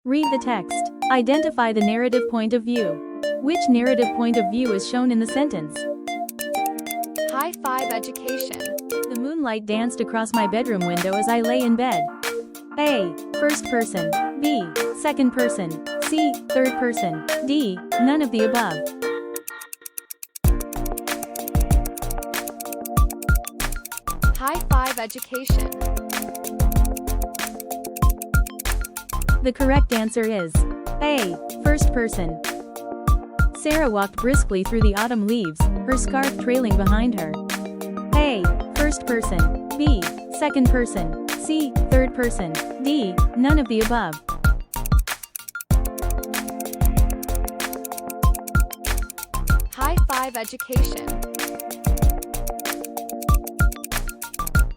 Read the text. Identify the narrative point of view. Which narrative point of view is shown in the sentence? High5 Education. The moonlight danced across my bedroom window as I lay in bed. A. First person. B. Second person. C. Third person. D. None of the above. High5 Education. The correct answer is A. First person. Sarah walked briskly through the autumn leaves, her scarf trailing behind her. A. First person. B. Second person. C. Third person. D. None of the above. High5 Education.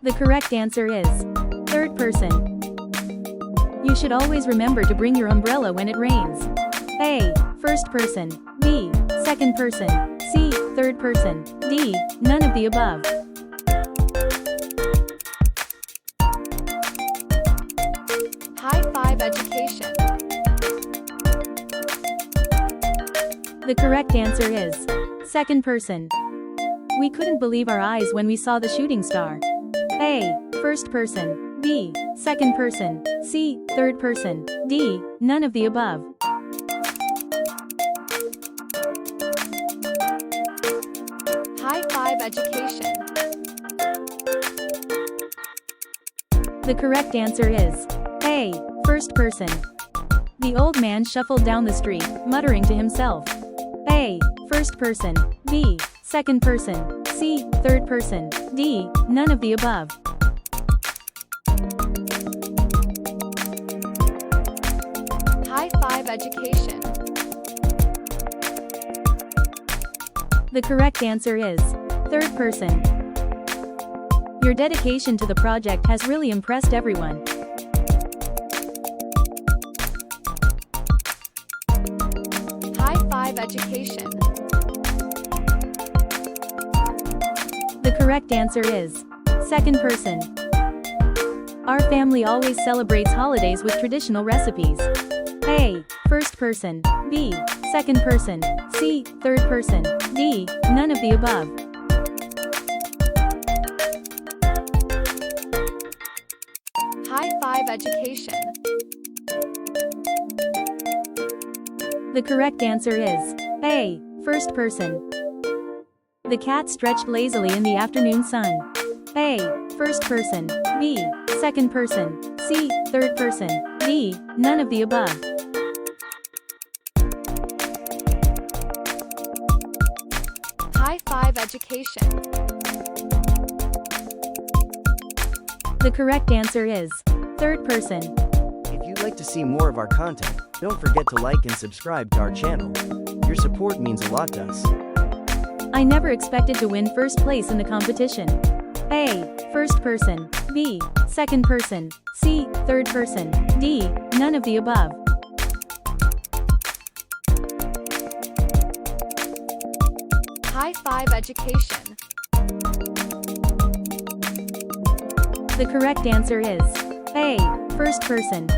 The correct answer is third person. You should always remember to bring your umbrella when it rains. A. First person. B. Second person. C. Third person. D. None of the above. High5 Education. The correct answer is second person. We couldn't believe our eyes when we saw the shooting star. A. First person. B. Second person. C. Third person. D. None of the above. High5 Education. The correct answer is A. First person. The old man shuffled down the street, muttering to himself. A. First person. B. Second person. C. Third person. D. None of the above. High5 Education. The correct answer is third person. Your dedication to the project has really impressed everyone. High5 Education. The correct answer is second person. Our family always celebrates holidays with traditional recipes. A. First person. B. Second person. C. Third person. D. None of the above. High5 Education. The correct answer is A. First person. The cat stretched lazily in the afternoon sun. A. First person. B. Second person. C. Third person. D. None of the above. High5 Education. The correct answer is third person. If you'd like to see more of our content, don't forget to like and subscribe to our channel. Your support means a lot to us. I never expected to win first place in the competition. A. First person. B. Second person. C. Third person. D. None of the above. High5 Education. The correct answer is A. First person.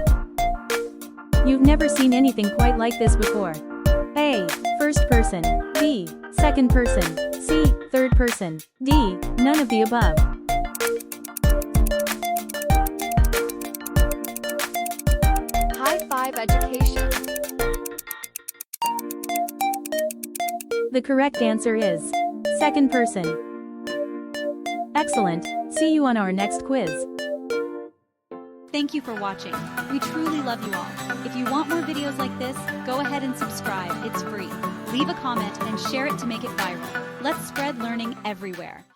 You've never seen anything quite like this before. A. First person. B. Second person. C. Third person. D. None of the above. High5 Education. The correct answer is second person. Excellent. See you on our next quiz. Thank you for watching. We truly love you all. If you want more videos like this, go ahead and subscribe. It's free. Leave a comment and share it to make it viral. Let's spread learning everywhere.